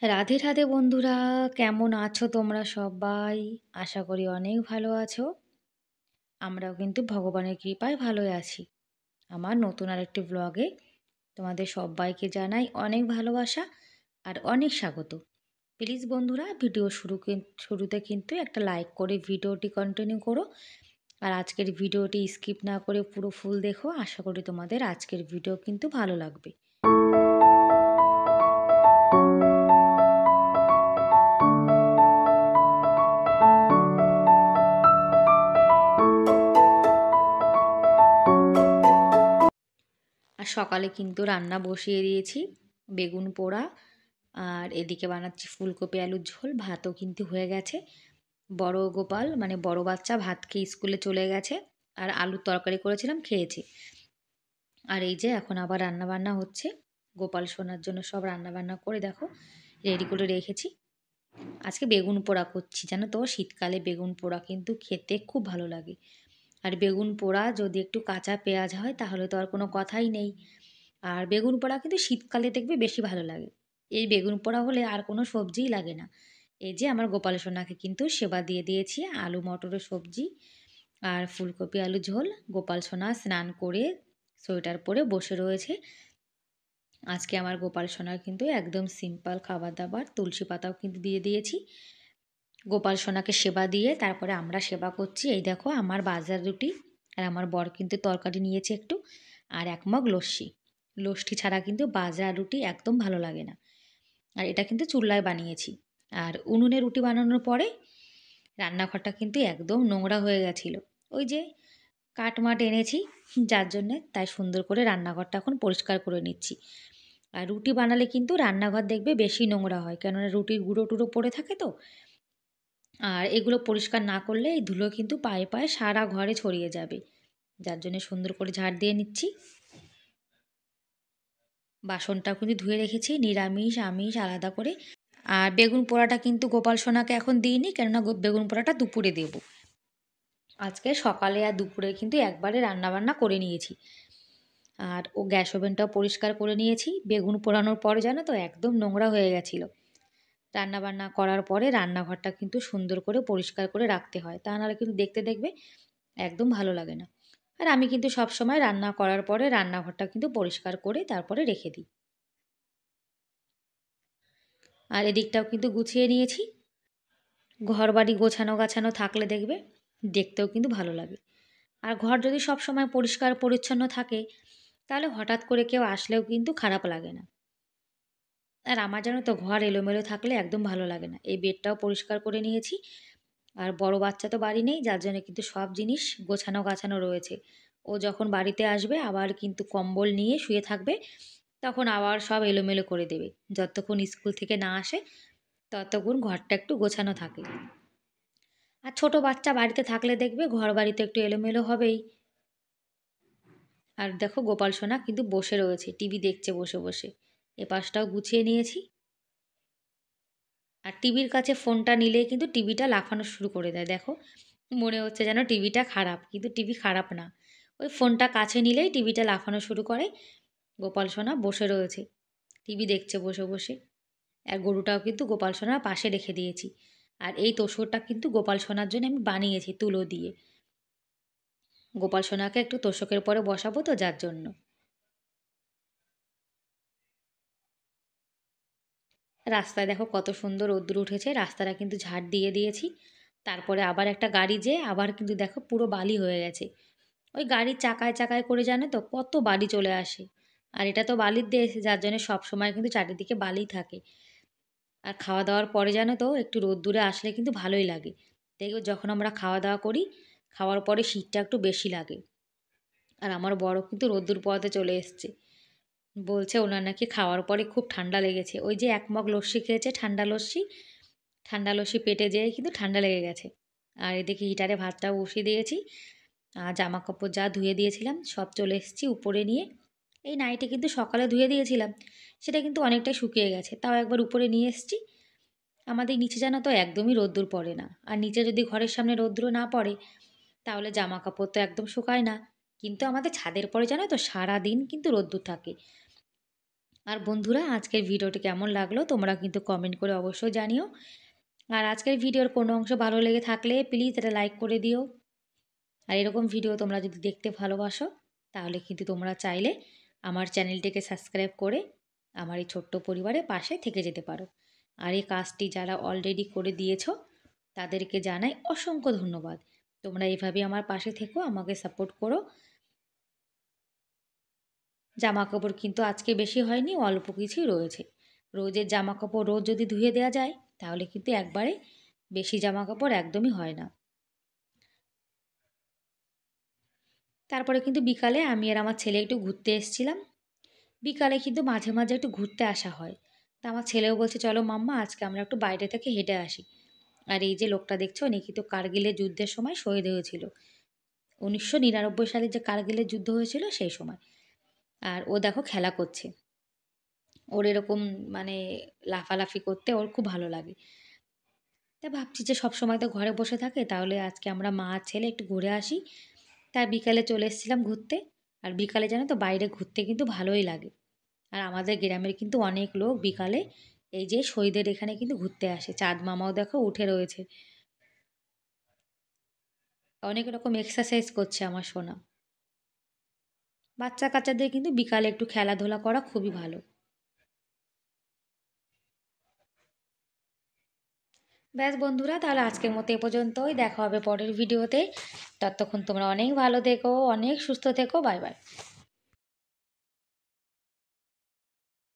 রাধে রাধে বন্ধুরা, কেমন আছো তোমরা সবাই? আশা করি অনেক ভালো আছো। আমরাও কিন্তু ভগবানের কৃপায় ভালোই আছি। আমার নতুন আরেকটি ব্লগে তোমাদের সবাইকে জানাই অনেক ভালোবাসা আর অনেক স্বাগত। প্লিজ বন্ধুরা, ভিডিও শুরুতে কিন্তু একটা লাইক করে ভিডিওটি কন্টিনিউ করো। আর আজকের ভিডিওটি স্কিপ না করে পুরো ফুল দেখো। আশা করি তোমাদের আজকের ভিডিও কিন্তু ভালো লাগবে। আর সকালে কিন্তু রান্না বসিয়ে দিয়েছি, বেগুন পোড়া, আর এদিকে বানাচ্ছি ফুলকপি আলুর ঝোল। ভাতও কিন্তু হয়ে গেছে। বড় গোপাল মানে বড় বাচ্চা ভাত খেয়ে স্কুলে চলে গেছে, আর আলুর তরকারি করেছিলাম, খেয়েছে। আর এই যে এখন আবার রান্না বান্না হচ্ছে। গোপাল সোনার জন্য সব রান্না বান্না করে দেখো রেডি করে রেখেছি। আজকে বেগুন পোড়া করছি, জানো তো শীতকালে বেগুন পোড়া কিন্তু খেতে খুব ভালো লাগে। আর বেগুন পোড়া যদি একটু কাঁচা পেঁয়াজ হয় তাহলে তো আর কোনো কথাই নেই। আর বেগুন পোড়া কিন্তু শীতকালে দেখবে বেশি ভালো লাগে। এই বেগুন পোড়া হলে আর কোনো সবজিই লাগে না। এই যে আমার গোপাল সোনাকে কিন্তু সেবা দিয়ে দিয়েছি, আলু মটরের সবজি আর ফুলকপি আলু ঝোল। গোপাল সোনা স্নান করে সোয়েটার পরে বসে রয়েছে। আজকে আমার গোপাল সোনার কিন্তু একদম সিম্পল খাবার দাবার, তুলসী পাতাও কিন্তু দিয়ে দিয়েছি। গোপাল সোনাকে সেবা দিয়ে তারপরে আমরা সেবা করছি। এই দেখো আমার বাজার রুটি, আর আমার বর কিন্তু তরকারি নিয়েছে একটু, আর এক মগ লস্যি। লস্যি ছাড়া কিন্তু বাজরা রুটি একদম ভালো লাগে না। আর এটা কিন্তু চুলায় বানিয়েছি। আর উনুনে রুটি বানানোর পরে রান্নাঘরটা কিন্তু একদম নোংরা হয়ে গেছিলো। ওই যে কাঠমাট এনেছি যার জন্যে, তাই সুন্দর করে রান্নাঘরটা এখন পরিষ্কার করে নিচ্ছি। আর রুটি বানালে কিন্তু রান্নাঘর দেখবে বেশি নোংরা হয়, কেননা রুটির গুঁড়ো টুড়ো পড়ে থাকে তো। আর এগুলো পরিষ্কার না করলে এই ধুলো কিন্তু পায়ে পায়ে সারা ঘরে ছড়িয়ে যাবে, যার জন্য সুন্দর করে ঝাড় দিয়ে নিচ্ছি। বাসনটাও কিন্তু ধুয়ে রেখেছি, নিরামিষ আমিষ আলাদা করে। আর বেগুন পোড়াটা কিন্তু গোপাল সোনাকে এখন দিইনি, কেননা বেগুন পোড়াটা দুপুরে দেব। আজকে সকালে আর দুপুরে কিন্তু একবারে রান্নাবান্না করে নিয়েছি। আর গ্যাস ওভেনটাও পরিষ্কার করে নিয়েছি। বেগুন পোড়ানোর পরে জানো তো একদম নোংরা হয়ে গেছিলো। রান্নাবান্না করার পরে রান্নাঘরটা কিন্তু সুন্দর করে পরিষ্কার করে রাখতে হয়, তা নাহলে কিন্তু দেখতে দেখবে একদম ভালো লাগে না। আর আমি কিন্তু সব সময় রান্না করার পরে রান্নাঘরটা কিন্তু পরিষ্কার করে তারপরে রেখে দিই। আর এদিকটাও কিন্তু গুছিয়ে নিয়েছি। ঘর বাড়ি গোছানো গাছানো থাকলে দেখবে দেখতেও কিন্তু ভালো লাগে। আর ঘর যদি সব সময় পরিষ্কার পরিচ্ছন্ন থাকে তাহলে হঠাৎ করে কেউ আসলেও কিন্তু খারাপ লাগে না। আর আমার জানো তো ঘর এলোমেলো থাকলে একদম ভালো লাগে না। এই বেডটাও পরিষ্কার করে নিয়েছি। আর বড় বাচ্চা তো বাড়ি নেই, যার জন্য কিন্তু সব জিনিস গোছানো গাছানো রয়েছে। ও যখন বাড়িতে আসবে আবার কিন্তু কম্বল নিয়ে শুয়ে থাকবে, তখন আবার সব এলোমেলো করে দেবে। যতক্ষণ স্কুল থেকে না আসে ততক্ষণ ঘরটা একটু গোছানো থাকে। আর ছোট বাচ্চা বাড়িতে থাকলে দেখবে ঘর বাড়িতে একটু এলোমেলো হবেই। আর দেখো গোপাল সোনা কিন্তু বসে রয়েছে, টিভি দেখছে বসে বসে। এপাশটাও গুছিয়ে নিয়েছি। আর টিভির কাছে ফোনটা নিলেই কিন্তু টিভিটা লাফানো শুরু করে দেয়। দেখো মনে হচ্ছে যেন টিভিটা খারাপ, কিন্তু টিভি খারাপ না। ওই ফোনটা কাছে নিলেই টিভিটা লাফানো শুরু করে। গোপাল সোনা বসে রয়েছে, টিভি দেখছে বসে বসে। আর গরুটাও কিন্তু গোপাল সোনার পাশে রেখে দিয়েছি। আর এই তোষকটা কিন্তু গোপাল সোনার জন্য আমি বানিয়েছি তুলো দিয়ে। গোপাল সোনাকে একটু তোষকের পরে বসাবো তো, যার জন্য। রাস্তায় দেখো কত সুন্দর রোদ্দুর উঠেছে, রাস্তাটা কিন্তু ঝাড় দিয়ে দিয়েছি। তারপরে আবার একটা গাড়ি যে আবার কিন্তু দেখো পুরো বালি হয়ে গেছে। ওই গাড়ির চাকায় চাকায় করে জানো তো কত বালি চলে আসে। আর এটা তো বালির দেশ, যার জন্য সবসময় কিন্তু চারিদিকে বালি থাকে। আর খাওয়া দাওয়ার পরে জানো তো একটু রোদ্দুরে আসলে কিন্তু ভালোই লাগে। দেখবে যখন আমরা খাওয়া দাওয়া করি, খাওয়ার পরে শীতটা একটু বেশি লাগে। আর আমার বড় কিন্তু রোদ্দুর পোয়াতে চলে এসছে। বলছে ওনার নাকি খাওয়ার পরে খুব ঠান্ডা লেগেছে। ওই যে এক মগ লস্যি খেয়েছে, ঠান্ডা লস্যি। ঠান্ডা লস্যি পেটে যেয়ে কিন্তু ঠান্ডা লেগে গেছে। আর এদিকে হিটারে ভাতটাও বসিয়ে দিয়েছি। আর জামা কাপড় যা ধুয়ে দিয়েছিলাম সব চলে এসেছি উপরে নিয়ে। এই নাইটি কিন্তু সকালে ধুয়ে দিয়েছিলাম, সেটা কিন্তু অনেকটাই শুকিয়ে গেছে, তাও একবার উপরে নিয়ে এসেছি। আমাদের নিচে জানো তো একদমই রোদ্দুর পড়ে না। আর নিচে যদি ঘরের সামনে রোদ্দুর না পড়ে তাহলে জামা কাপড় তো একদম শুকায় না। কিন্তু আমাদের ছাদের পরে জানো তো সারাদিন কিন্তু রোদ্দুর থাকে। আর বন্ধুরা, আজকের ভিডিওটি কেমন লাগলো তোমরা কিন্তু কমেন্ট করে অবশ্যই জানিও। আর আজকের ভিডিওর কোনো অংশ ভালো লেগে থাকলে প্লিজ এটা লাইক করে দিও। আর এরকম ভিডিও তোমরা যদি দেখতে ভালোবাসো তাহলে কিন্তু তোমরা চাইলে আমার চ্যানেলটিকে সাবস্ক্রাইব করে আমার এই ছোট্ট পরিবারের পাশে থেকে যেতে পারো। আর এই কাজটি যারা অলরেডি করে দিয়েছো তাদেরকে জানাই অসংখ্য ধন্যবাদ। তোমরা এভাবে আমার পাশে থেকো, আমাকে সাপোর্ট করো। জামা কাপড় কিন্তু আজকে বেশি হয়নি, অল্প কিছুই রয়েছে। রোজের জামা কাপড় রোজ যদি ধুয়ে দেওয়া যায় তাহলে কিন্তু একবারে বেশি জামা কাপড় একদমই হয় না। তারপরে কিন্তু বিকালে আমি আর আমার ছেলে একটু ঘুরতে এসেছিলাম। বিকালে কিন্তু মাঝে মাঝে একটু ঘুরতে আসা হয়। তা আমার ছেলেও বলছে চলো মাম্মা আজকে আমরা একটু বাইরে থেকে হেঁটে আসি। আর এই যে লোকটা দেখছো উনি কিন্তু কার্গিলের যুদ্ধের সময় শহীদ হয়েছিল। 1999 সালে যে কার্গিলের যুদ্ধ হয়েছিল সেই সময়। আর ও দেখো খেলা করছে। ওর এরকম মানে লাফালাফি করতে ওর খুব ভালো লাগে। তা ভাবছি যে সবসময় তো ঘরে বসে থাকে, তাহলে আজকে আমরা মা আর ছেলে একটু ঘুরে আসি। তাই বিকালে চলে এসেছিলাম ঘুরতে। আর বিকালে জানো তো বাইরে ঘুরতে কিন্তু ভালোই লাগে। আর আমাদের গ্রামের কিন্তু অনেক লোক বিকালে এই যে শহীদের এখানে কিন্তু ঘুরতে আসে। চাঁদ মামাও দেখো উঠে রয়েছে। অনেক রকম এক্সারসাইজ করছে আমার সোনা। বাচ্চা কাচ্চাদের কিন্তু বিকালে একটু খেলাধুলা করা খুবই ভালো। ব্যাস বন্ধুরা, তাহলে আজকের মতো এ পর্যন্তই। দেখা হবে পরের ভিডিওতে। ততক্ষণ তোমরা অনেক ভালো থেকো, অনেক সুস্থ থেকো। Bye bye.